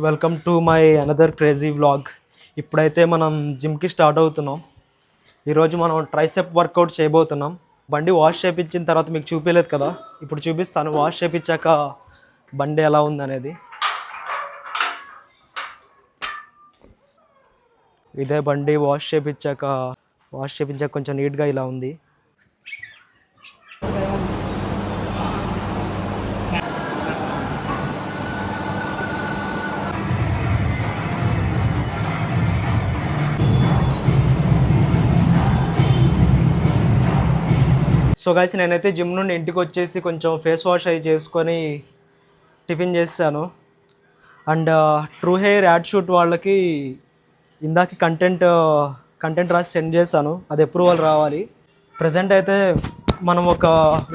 Welcome to my another crazy vlog. ఇప్పుడైతే మనం జిమ్కి స్టార్ట్ అవుతున్నాం. ఈరోజు మనం ట్రైసెప్ వర్కౌట్ చేయబోతున్నాం. బండి వాష్ చేయించిన తర్వాత మీకు చూపించలేదు కదా, ఇప్పుడు చూపిస్తాను. వాష్ చేయించాక బండి ఎలా ఉందనేది. ఇదే బండి వాష్ చేయించాక కొంచెం నీట్గా ఇలా ఉంది. సో గైస్, నేనైతే జిమ్ నుండి ఇంటికి వచ్చేసి కొంచెం ఫేస్ వాష్ అవి చేసుకొని టిఫిన్ చేశాను. And true hair ad shoot వాళ్ళకి ఇందాక కంటెంట్ రాసి సెండ్ చేశాను. అది అప్రూవల్ రావాలి. ప్రజెంట్ అయితే మనం ఒక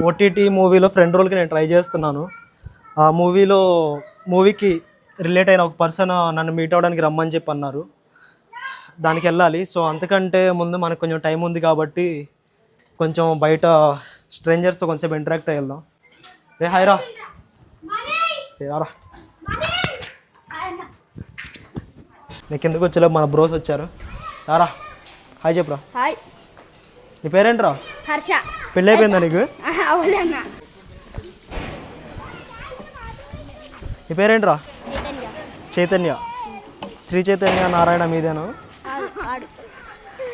ఓటీటీ మూవీలో ఫ్రెండ్ రోల్కి నేను ట్రై చేస్తున్నాను. ఆ మూవీకి రిలేట్ అయిన ఒక పర్సన్ నన్ను మీట్ అవ్వడానికి రమ్మని చెప్పి అన్నారు. దానికి వెళ్ళాలి. సో అంతకంటే ముందు మనకు కొంచెం టైం ఉంది కాబట్టి కొంచెం బయట స్ట్రేంజర్స్తో కొంచెంసేపు ఇంటరాక్ట్ అయ్యి వెళ్దాం. రే హాయ్ రా. రా నీకు ఎందుకు వచ్చేలా మన బ్రోస్ వచ్చారు. రారా హాయ్ చెప్పురా. హాయ్. నీ పేరేంట్రా? హర్ష. పెళ్ళి అయిపోయిందా నీకు? నీ పేరేంట్రా? చైతన్య. శ్రీ చైతన్య నారాయణ మీదేనా?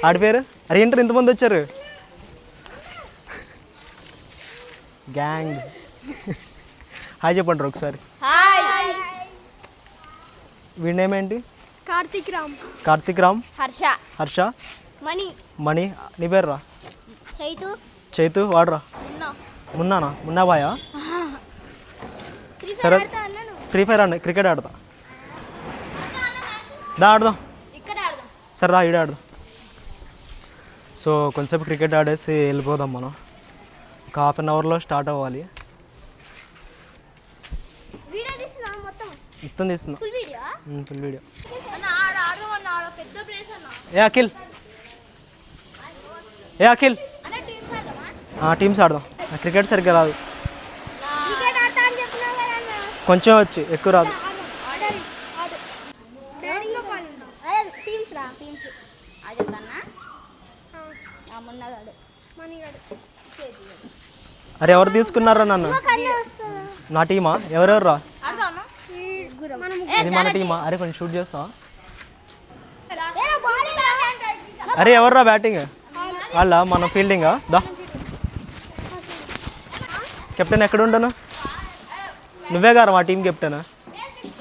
ఆడి పేరు? అరే ఏంటారు ఇంతమంది వచ్చారు? గ్యాంగ్. హాయ్ చెప్పండి ఒకసారి. వీడి నేమ్ ఏంటి? కార్తిక్ రామ్. హర్ష. మణి. నీ పేరు రా? చైతు. వాడరా? మున్నా బాయా? సరే ఫ్రీ ఫైర్ ఆడ, క్రికెట్ ఆడతా. ఆడదాం. సరే రా ఈడ ఆడదాం. సో కొంచెంసేపు క్రికెట్ ఆడేసి వెళ్ళిపోదాం. మనం ఒక హాఫ్ అన్ అవర్లో స్టార్ట్ అవ్వాలి. మొత్తం తీస్తున్నా, ఫుల్ వీడియో. ఏ అఖిల్ టీమ్స్ ఆడదాం. క్రికెట్ సరిగ్గా రాదు, కొంచెం వచ్చి ఎక్కువ రాదు. అరే ఎవరు తీసుకున్నారా నన్ను? నా టీమా? ఎవరెవరు రా? ఇది మన టీమా? అరే కొంచెం షూట్ చేస్తా. అరే ఎవర్రా బ్యాటింగ్? వాళ్ళ మన ఫీల్డింగా? దా కెప్టెన్ ఎక్కడ ఉంటాను? నువ్వే గారు మా టీం కెప్టెన్.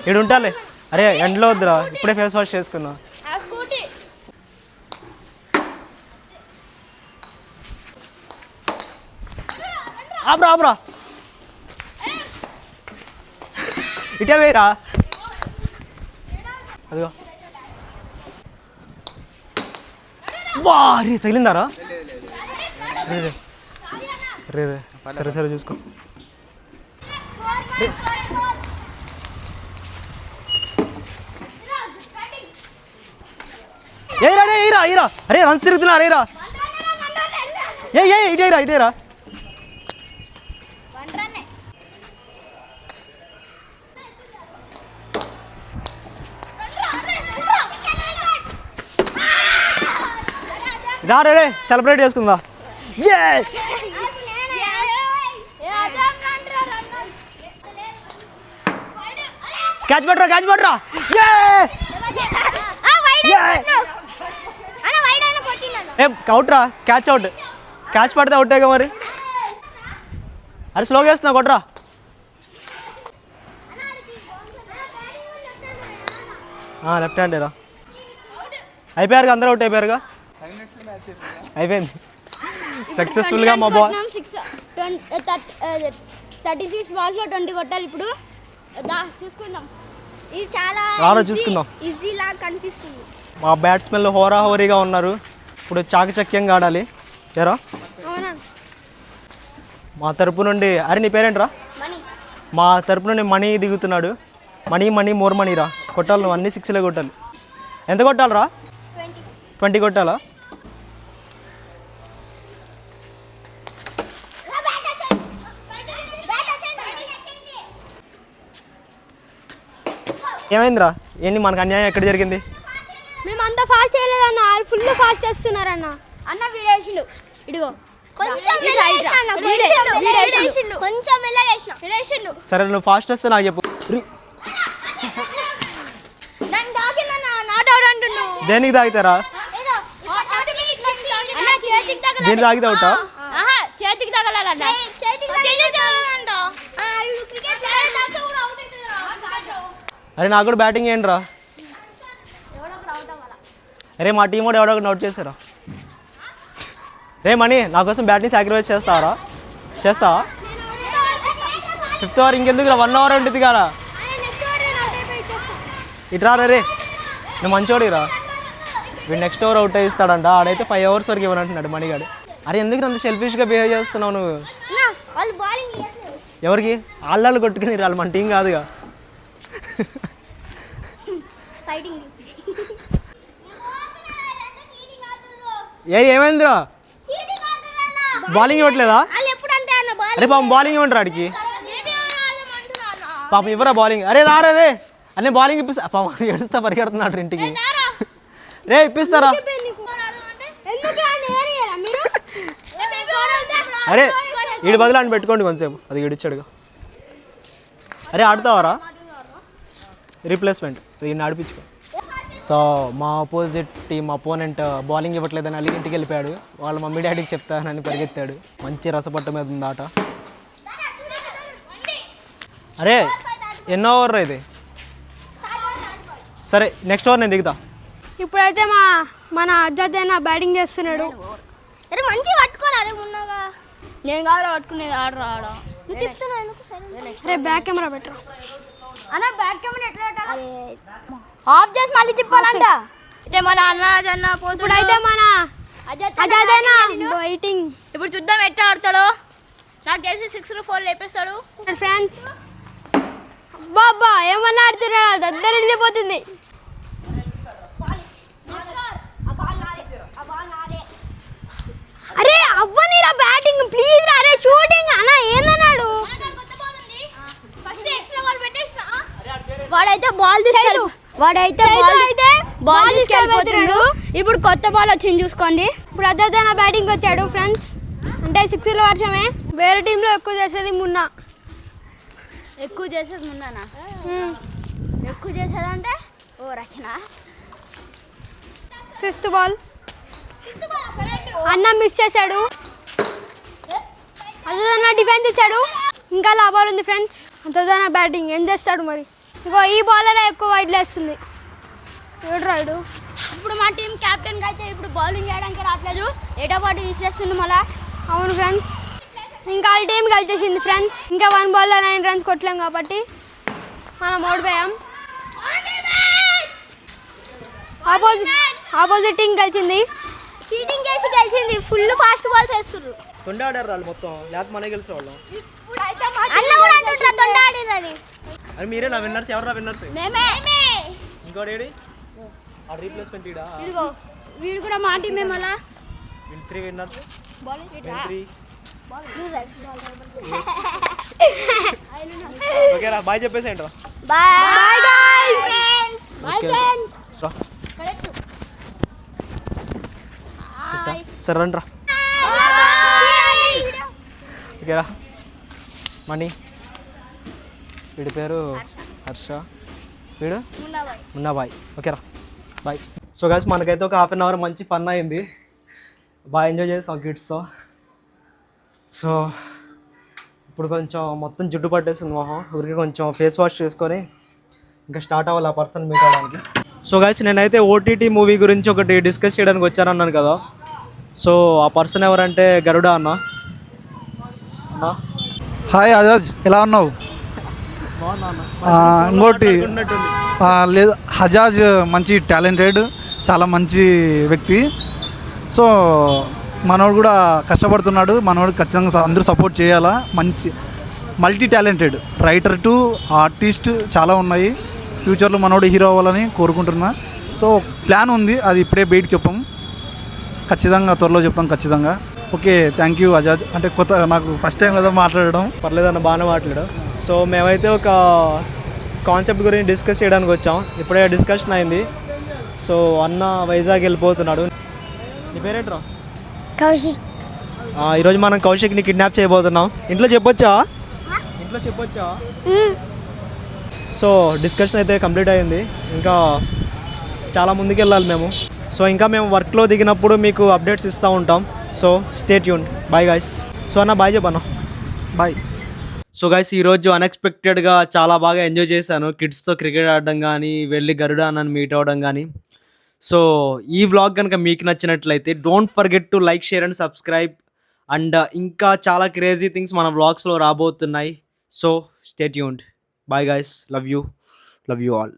ఇక్కడ ఉంటాలే. అరే ఎండలో వద్దురా, ఇప్పుడే ఫేస్ వాష్ చేసుకున్నా. ఆబ్రా ఇటే వేయరా. అదిగో వా రే తగిలిందారా? రే సరే చూసుకో. ఏరా అరే రన్స్ తిరుగుతున్నా. అరేరా ఇటేరా. రే సెలబ్రేట్ చేసుకుందా. క్యాచ్ పట్టరా. అవుట్ రా. క్యాచ్ పడితే అవుటేగా మరి. అరే స్లోగా వేస్తున్నా, కొట్రా. లెఫ్ట్ హ్యాండేరా. అయిపోయారుగా, అందరూ అవుట్ అయిపోయారుగా. అయిపోయింది సక్సెస్ఫుల్గా. మా బాల్ 36 బాల్స్లో 20 కొట్టాలి. ఇప్పుడు చూసుకుందాం. ఇది చాలా చూసుకుందాం. ఈజీ లా కనిపిస్తుంది. మా బ్యాట్స్మెన్లు హోరాహోరీగా ఉన్నారు. ఇప్పుడు చాకచక్యంగా ఆడాలి. ఏరా మా తరపు నుండి. అరే నీ పేరేంట్రా? మా తరపు నుండి మణి దిగుతున్నాడు. మణి మోర్ మనీరా. కొట్టాలి నువ్వు, అన్ని 6లే కొట్టాలి. ఎంత కొట్టాలరా? 20 కొట్టాలా? ఏమైందిరా? ఏంటి మనకు అన్యాయం ఎక్కడ జరిగింది? మేము అంత ఫాస్ట్ చేయలేదన్న, ఫుల్ ఫాస్ట్ చేస్తున్నారన్న. అన్న వీడేసిండు, ఇదిగో సరే నువ్వు ఫాస్ట్ వస్తే నాకు చెప్పు. దేనికి తాగుతారా? దేనికి తాగితే అవుతా? చేతికి తగలాలంట. అరే నాకు కూడా బ్యాటింగ్ ఏంటి రా? అరే మా టీం కూడా ఎవడో నోట్ చేశారా? రే మణి నా కోసం బ్యాటింగ్ సాక్రిఫైస్ చేస్తావరా? చేస్తావా? 5th ఓవర్ ఇంకెందుకు రా, 1 ఓవర్ ఉంటుంది కదా. ఇట్రా రే, నువ్వు మంచోడిరా. వీడు నెక్స్ట్ ఓవర్ అవుట్ ఇస్తాడంట. ఆడైతే 5 ఓవర్స్ వరకు ఇవ్వనంటున్నాడు మణిగాడు. అరే ఎందుకు అంత సెల్ఫిష్గా బిహేవ్ చేస్తున్నావు నువ్వు? ఎవరికి? ఆళ్ళాళ్ళు కొట్టుకుని రాళ్ళు, మన టీం కాదుగా. ఏమైందిరా? బౌలింగ్ ఇవ్వట్లేదా? అరే పాపం బౌలింగ్ ఇవ్వండి ఆడికి. పాపం ఇవ్వరా బౌలింగ్. అరే రారా రే, అన్నీ బౌలింగ్ ఇప్పిస్తా. పాపం ఏడుస్తా పరిగెడుతున్నాడు ఇంటికి. రే ఇప్పిస్తారా? అరే వీడి బదులు అని పెట్టుకోండి కొంచెంసేపు. అది ఇడిచాడుగా. అరే ఆడుతావారా? రీప్లేస్మెంట్ ఇది ఆడిపించుకో. సో మా ఆపోజిట్ టీం అపోనెంట్ బౌలింగ్ ఇవ్వట్లేదని అలిగి ఇంటికి వెళ్ళిపోయాడు. వాళ్ళ మమ్మీ డాడీకి చెప్తానని పరిగెత్తాడు. మంచి రసపట్ట మీద ఉంది ఆట. అరే ఎన్నో ఓవర్ ఇది? సరే నెక్స్ట్ ఓవర్ నేను దిగుతా. ఇప్పుడైతే మన అజ్జదైనా బ్యాటింగ్ చేస్తున్నాడు. అరే మంచిగా పట్టుకోరా. మున్నగా నేను కాదు పట్టుకునేది, ఆడరా ఆడ. అరే బ్యాక్ కెమెరా పెట్టరా అన్న. బ్యాక్ కెమెరా ఎట్లా పెట్టాలి? ఆఫ్ చేసి మళ్ళీ తిప్పాలంట. అయితే మన అన్న పోతుడు. అయితే మన అజదైనా వెయిటింగ్. ఇప్పుడు చూద్దాం ఎట్లా ఆడతాడో. నాకు తెలిసి 6 4 లేపేస్తాడు. ఫ్రెండ్స్ బాబా ఏమన్నా ఆడుతున్నాడు, దగ్గర వెళ్ళిపోతుంది. అరే అవ్వనిరా బ్యాటింగ్ ప్లీజ్ రా. అరే షూటింగ్ అన్న ఏందన్నాడు? వాడైతే బాల్ తీసుకెళ్ళిపోతున్నాడు. ఇప్పుడు కొత్త బాల్ వచ్చింది చూసుకోండి. ఇప్పుడు అద్దైనా బ్యాటింగ్ వచ్చాడు ఫ్రెండ్స్. అంటే 6ల వర్షమే. వేరే టీంలో ఎక్కువ చేసేది మున్నా. ఎక్కువ చేసేది మున్నానా? ఎక్కువ చేసేదంటే ఓ రచన. 5th బాల్ అన్న మిస్ చేశాడు. అదన డిఫెన్స్ ఇచ్చాడు. ఇంకా లాభాలు ఉంది ఫ్రెండ్స్. అంతదన బ్యాటింగ్ ఏం చేస్తాడు మరి? ఇగో ఈ బౌలర్ ఎక్కువ వైడ్ లేస్తుంది. ఏడు రాయుడు. ఇప్పుడు మా టీం కెప్టెన్ అయితే ఇప్పుడు బౌలింగ్ చేయడానికి రావట్లేదు. ఏటో పాటు తీసేస్తుంది మళ్ళా. అవును ఫ్రెండ్స్, ఇంకా వాళ్ళ టీం గెలిచేసింది ఫ్రెండ్స్. ఇంకా 1 బాల్లో 9 రన్స్ కొట్టలేం కాబట్టి మనం ఓడిపోయాం. ఆపోజిట్ టీం గెలిచింది. చీటింగ్ చేసి గెలిచింది. ఫుల్ ఫాస్ట్ బాల్స్ వేస్తున్నారు. తొండ ఆడారు వాళ్ళు మొత్తం, లేకపోతే మనకి గెలిచే వాళ్ళం. అన్న కూడా అంటుంటారు తొండ ఆడినని. అరే మీరే నా విన్నర్స్. ఎవరు నా విన్నర్స్? మేమే. ఇంకోటి ఏడి? ఆ రీప్లేస్మెంట్ ఈడా. ఇదిగో వీడు కూడా మా టీమే మళ్ళా. వీళ్ళు 3 విన్నర్స్. 3 ఓకేరా బాయ్ చెప్పేసేయండి రా. Bye friends. Bye friends. Correct. సరే రండి రా. ఓకేరా. మణి వీడి పేరు హర్ష, వీడు మున్నాబాయ్. ఓకేరా బాయ్. సో గైస్ మనకైతే ఒక 1/2 అవర్ మంచి ఫన్ అయింది. బాగా ఎంజాయ్ చేస్తాం కిడ్స్తో. సో ఇప్పుడు కొంచెం మొత్తం జుట్టు పట్టేసింది మొహం. ఊరికి కొంచెం ఫేస్ వాష్ చేసుకొని ఇంకా స్టార్ట్ అవ్వాలి ఆ పర్సన్ మీట్ అవ్వడానికి. సో గైస్ నేనైతే ఓటీటీ మూవీ గురించి ఒకటి డిస్కస్ చేయడానికి వచ్చానన్నాను కదా. సో ఆ పర్సన్ ఎవరంటే గరుడ అన్న. హాయ్ అజాజ్, ఎలా ఉన్నావు? ఇంకోటి లేదు, హజాజ్ మంచి టాలెంటెడ్, చాలా మంచి వ్యక్తి. సో మనోడు కూడా కష్టపడుతున్నాడు. మనోడు ఖచ్చితంగా అందరూ సపోర్ట్ చేయాలా. మంచి multi talented writer to artist చాలా ఉన్నాయి. ఫ్యూచర్లో మనోడు హీరో అవ్వాలని కోరుకుంటున్నా. సో ప్లాన్ ఉంది, అది ఇప్పుడే బయటకు చెప్పాం. ఖచ్చితంగా త్వరలో చెప్తాం ఖచ్చితంగా. Okay, thank you Ajaz. అంటే కొత్త నాకు ఫస్ట్ టైం కదా మాట్లాడడం. పర్లేదన్న బాగానే మాట్లాడాడు. సో మేమైతే ఒక కాన్సెప్ట్ గురించి డిస్కస్ చేయడానికి వచ్చాం. ఇప్పుడే డిస్కషన్ అయింది. సో అన్న వైజాగ్ వెళ్ళిపోతున్నాడు. నీ పేరేంట్రా? కౌశిక్. ఈరోజు మనం కౌశిక్ని కిడ్నాప్ చేయబోతున్నాం. ఇంట్లో చెప్పొచ్చా? సో డిస్కషన్ అయితే కంప్లీట్ అయింది. ఇంకా చాలా ముందుకెళ్ళాలి మేము. సో ఇంకా మేము వర్క్లో దిగినప్పుడు మీకు అప్డేట్స్ ఇస్తూ ఉంటాం. So stay tuned. Bye guys. So అన్న బాయ్ చెప్పన్నా. బాయ్. సో గైస్ ఈరోజు అన్ఎక్స్పెక్టెడ్గా చాలా బాగా ఎంజాయ్ చేశాను. కిడ్స్తో క్రికెట్ ఆడడం కానీ, వెళ్ళి గరుడ అన్నని మీట్ అవ్వడం కానీ. సో ఈ వ్లాగ్ కనుక మీకు నచ్చినట్లయితే don't forget to like, share and subscribe. And ఇంకా చాలా క్రేజీ థింగ్స్ మన వ్లాగ్స్లో రాబోతున్నాయి. So stay tuned. Bye guys. Love you all.